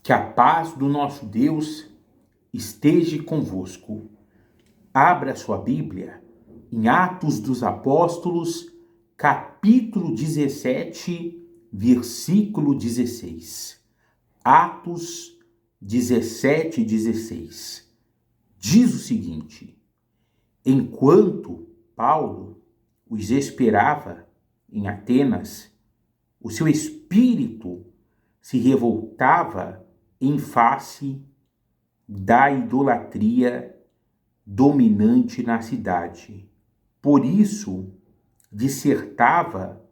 Que a paz do nosso Deus esteja convosco. Abra sua Bíblia em Atos dos Apóstolos, capítulo 17, versículo 16. Atos 17, 16. Diz o seguinte: enquanto Paulo os esperava em Atenas, o seu espírito se revoltava em face da idolatria dominante na cidade. Por isso, dissertava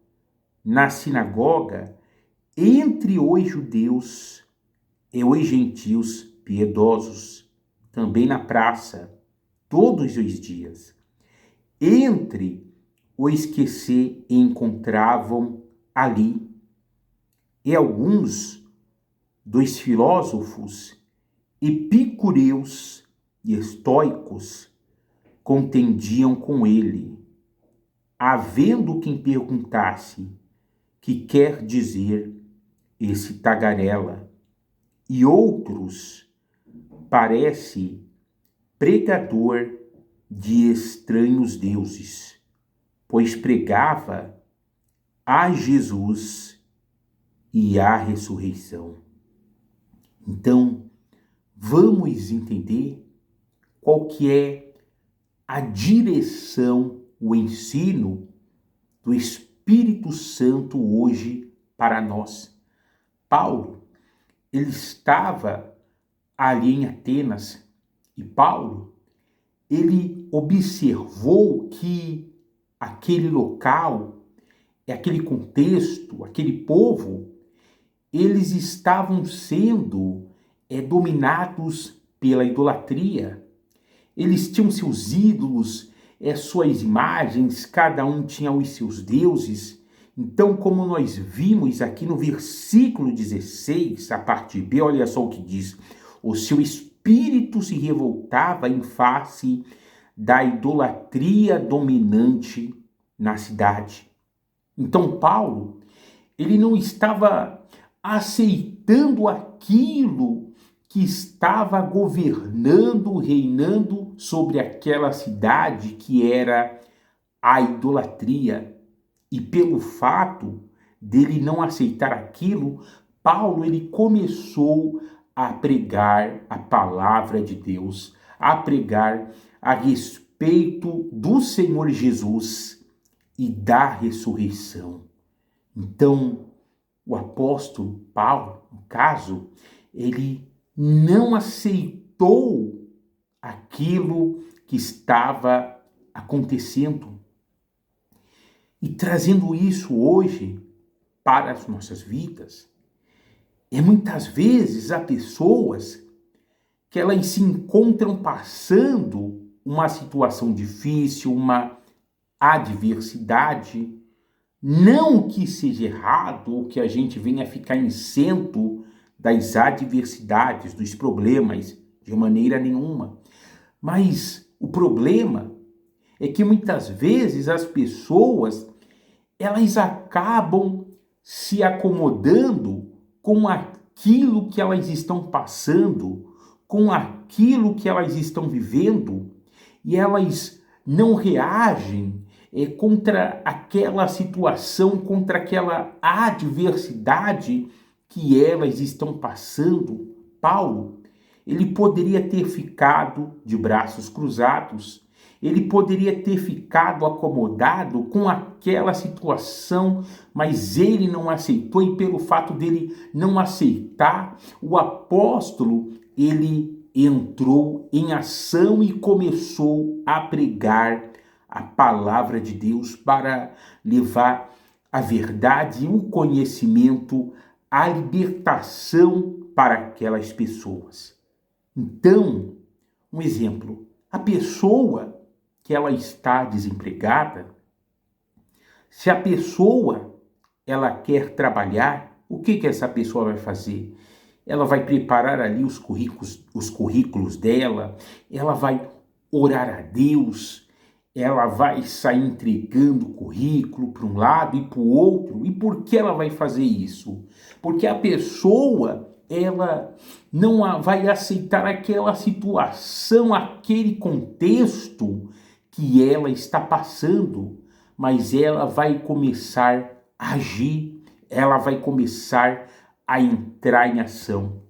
na sinagoga entre os judeus e os gentios piedosos, também na praça, todos os dias, entre os que se encontravam ali. E alguns dos filósofos epicureus e estoicos contendiam com ele, havendo quem perguntasse: que quer dizer esse tagarela? E outros: parece pregador de estranhos deuses, pois pregava a Jesus e a ressurreição. Então, vamos entender qual que é a direção, o ensino do Espírito Santo hoje para nós. Paulo, ele estava ali em Atenas e Paulo, ele observou que aquele local, aquele contexto, aquele povo, eles estavam sendo dominados pela idolatria. Eles tinham seus ídolos, suas imagens, cada um tinha os seus deuses. Então, como nós vimos aqui no versículo 16, a parte B, olha só o que diz: o seu espírito se revoltava em face da idolatria dominante na cidade. Então, Paulo, ele não estava aceitando aquilo que estava governando, reinando sobre aquela cidade, que era a idolatria. E pelo fato dele não aceitar aquilo, Paulo, ele começou a pregar a palavra de Deus, a pregar a respeito do Senhor Jesus e da ressurreição. Então, o apóstolo Paulo, no caso, ele não aceitou aquilo que estava acontecendo. E trazendo isso hoje para as nossas vidas, muitas vezes há pessoas que elas se encontram passando uma situação difícil, uma adversidade. Não que seja errado ou que a gente venha ficar isento das adversidades, dos problemas, de maneira nenhuma. Mas o problema é que muitas vezes as pessoas, elas acabam se acomodando com aquilo que elas estão passando, com aquilo que elas estão vivendo, e elas não reagem contra aquela situação, contra aquela adversidade que elas estão passando. Paulo, ele poderia ter ficado de braços cruzados, ele poderia ter ficado acomodado com aquela situação, mas ele não aceitou, e pelo fato dele não aceitar, o apóstolo, ele entrou em ação e começou a pregar a palavra de Deus para levar a verdade, o conhecimento, a libertação para aquelas pessoas. Então, um exemplo, a pessoa que ela está desempregada, se a pessoa ela quer trabalhar, o que essa pessoa vai fazer? Ela vai preparar ali os currículos dela, ela vai orar a Deus, ela vai sair entregando o currículo para um lado e para o outro. E por que ela vai fazer isso? Porque a pessoa, ela não vai aceitar aquela situação, aquele contexto que ela está passando, mas ela vai começar a agir, ela vai começar a entrar em ação.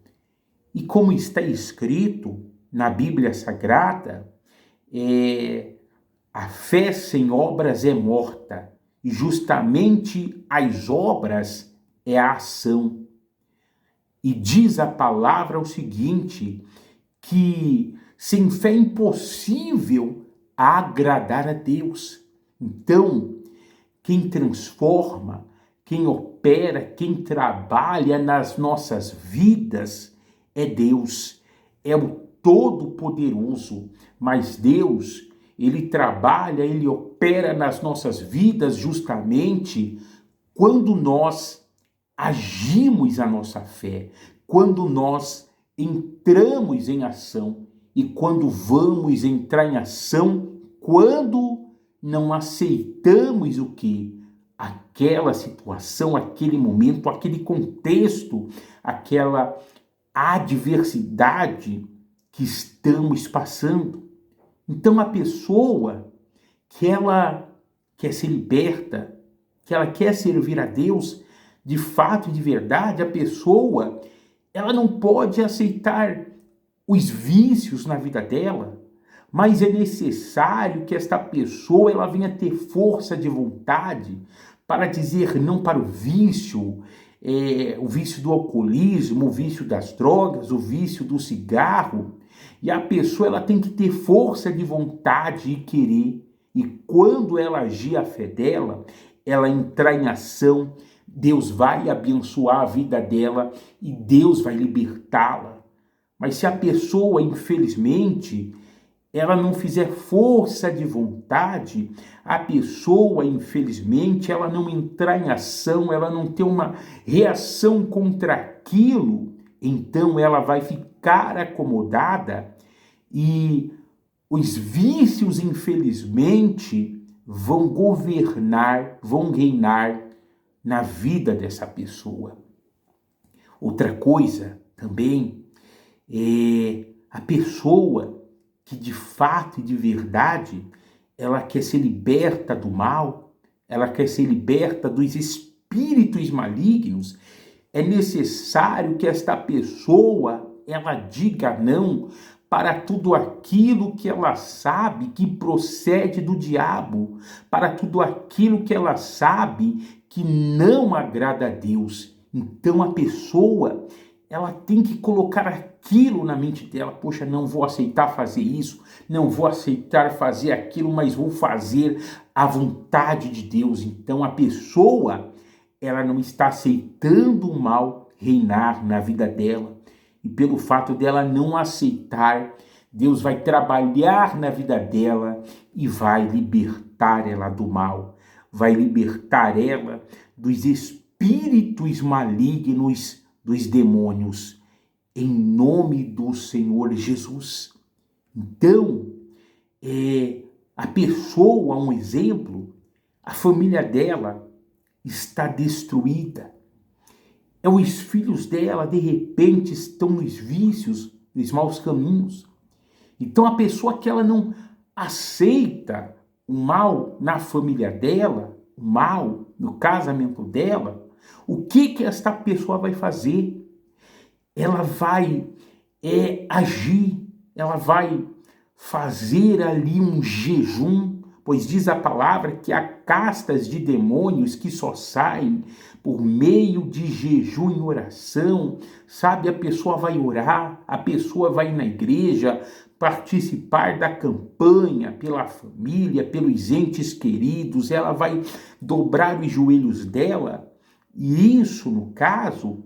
E como está escrito na Bíblia Sagrada, a fé sem obras é morta, e justamente as obras é a ação. E diz a palavra o seguinte, que sem fé é impossível agradar a Deus. Então, quem transforma, quem opera, quem trabalha nas nossas vidas é Deus, é o Todo-Poderoso. Mas Deus, Ele trabalha, Ele opera nas nossas vidas justamente quando nós agimos a nossa fé, quando nós entramos em ação. E quando vamos entrar em ação, quando não aceitamos o que? Aquela situação, aquele momento, aquele contexto, aquela adversidade que estamos passando. Então a pessoa que ela quer ser liberta, que ela quer servir a Deus, de fato e de verdade, a pessoa, ela não pode aceitar os vícios na vida dela, mas é necessário que esta pessoa ela venha ter força de vontade para dizer não para o vício do alcoolismo, o vício das drogas, o vício do cigarro. E a pessoa ela tem que ter força de vontade e querer. E quando ela agir a fé dela, ela entrar em ação, Deus vai abençoar a vida dela e Deus vai libertá-la. Mas se a pessoa, infelizmente, ela não fizer força de vontade, a pessoa, infelizmente, ela não entrar em ação, ela não ter uma reação contra aquilo, então ela vai ficar acomodada e os vícios, infelizmente, vão governar, vão reinar na vida dessa pessoa. Outra coisa também é a pessoa que de fato e de verdade ela quer ser liberta do mal, ela quer ser liberta dos espíritos malignos, é necessário que esta pessoa ela diga não para tudo aquilo que ela sabe que procede do diabo, para tudo aquilo que ela sabe que não agrada a Deus. Então a pessoa ela tem que colocar aquilo na mente dela. Poxa, não vou aceitar fazer isso, não vou aceitar fazer aquilo, mas vou fazer a vontade de Deus. Então a pessoa, ela não está aceitando o mal reinar na vida dela. E pelo fato dela não aceitar, Deus vai trabalhar na vida dela e vai libertar ela do mal. Vai libertar ela dos espíritos malignos, dos demônios, em nome do Senhor Jesus. Então, a pessoa, um exemplo, a família dela está destruída. Os filhos dela, de repente, estão nos vícios, nos maus caminhos. Então, a pessoa que ela não aceita o mal na família dela, o mal no casamento dela, o que esta pessoa vai fazer? Ela vai agir, ela vai fazer ali um jejum, pois diz a palavra que há castas de demônios que só saem por meio de jejum e oração, sabe? A pessoa vai orar, a pessoa vai na igreja participar da campanha pela família, pelos entes queridos, ela vai dobrar os joelhos dela, e isso, no caso,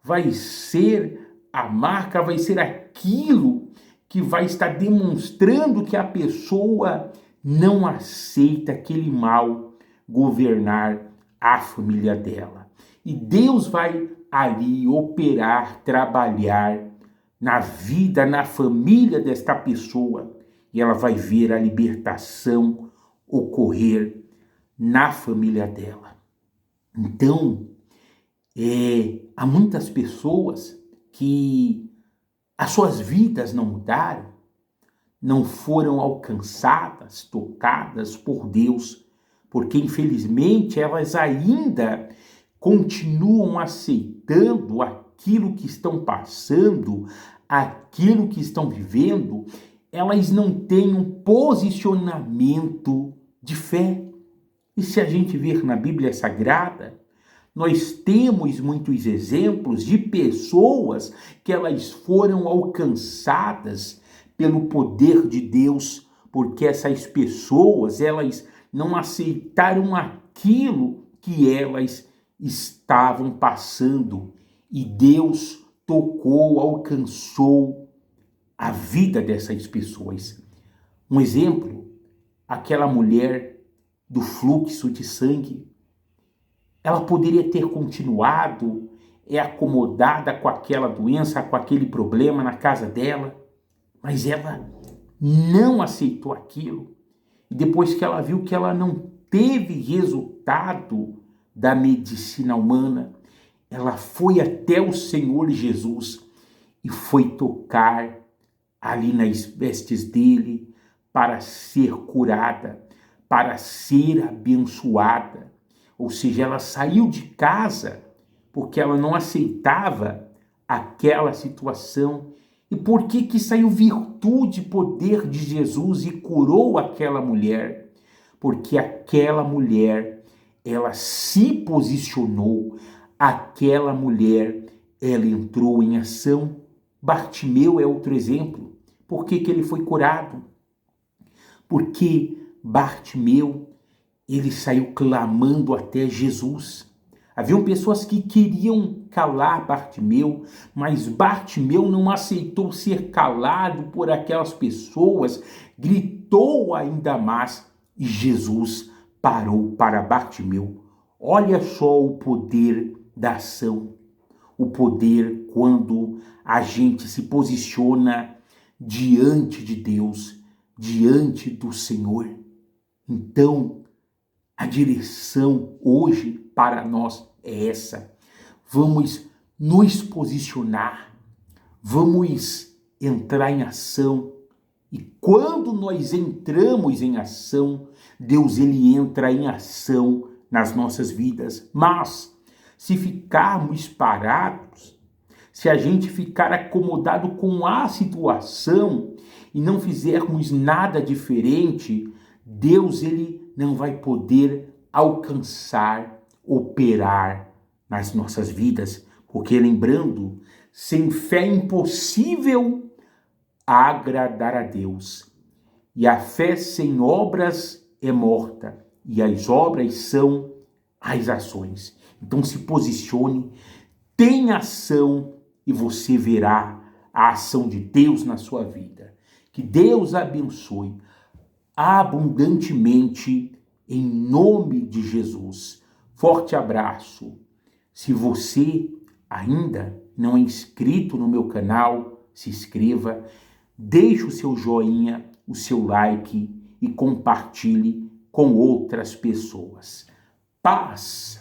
vai ser a marca, vai ser aquilo que vai estar demonstrando que a pessoa não aceita aquele mal governar a família dela. E Deus vai ali operar, trabalhar na vida, na família desta pessoa, e ela vai ver a libertação ocorrer na família dela. Então, há muitas pessoas que as suas vidas não mudaram, não foram alcançadas, tocadas por Deus, porque infelizmente elas ainda continuam aceitando aquilo que estão passando, aquilo que estão vivendo, elas não têm um posicionamento de fé. E se a gente ver na Bíblia Sagrada, nós temos muitos exemplos de pessoas que elas foram alcançadas pelo poder de Deus, porque essas pessoas, elas não aceitaram aquilo que elas estavam passando e Deus tocou, alcançou a vida dessas pessoas. Um exemplo, aquela mulher do fluxo de sangue. Ela poderia ter continuado acomodada com aquela doença, com aquele problema na casa dela, mas ela não aceitou aquilo. E depois que ela viu que ela não teve resultado da medicina humana, ela foi até o Senhor Jesus e foi tocar ali nas vestes dele para ser curada, para ser abençoada. Ou seja, ela saiu de casa porque ela não aceitava aquela situação. E por que saiu virtude e poder de Jesus e curou aquela mulher? Porque aquela mulher, ela se posicionou, aquela mulher, ela entrou em ação. Bartimeu é outro exemplo. Por que ele foi curado? Porque Bartimeu, ele saiu clamando até Jesus. Haviam pessoas que queriam calar Bartimeu, mas Bartimeu não aceitou ser calado por aquelas pessoas, gritou ainda mais e Jesus parou para Bartimeu. Olha só o poder da ação, o poder quando a gente se posiciona diante de Deus, diante do Senhor. Então, a direção hoje para nós é essa. Vamos nos posicionar, vamos entrar em ação. E quando nós entramos em ação, Deus ele entra em ação nas nossas vidas. Mas se ficarmos parados, se a gente ficar acomodado com a situação e não fizermos nada diferente, Deus ele não vai poder alcançar, operar nas nossas vidas, porque lembrando, sem fé é impossível agradar a Deus. E a fé sem obras é morta, e as obras são as ações. Então se posicione, tenha ação e você verá a ação de Deus na sua vida. Que Deus abençoe abundantemente em nome de Jesus. Forte abraço. Se você ainda não é inscrito no meu canal, se inscreva, deixe o seu joinha, o seu like e compartilhe com outras pessoas. Paz!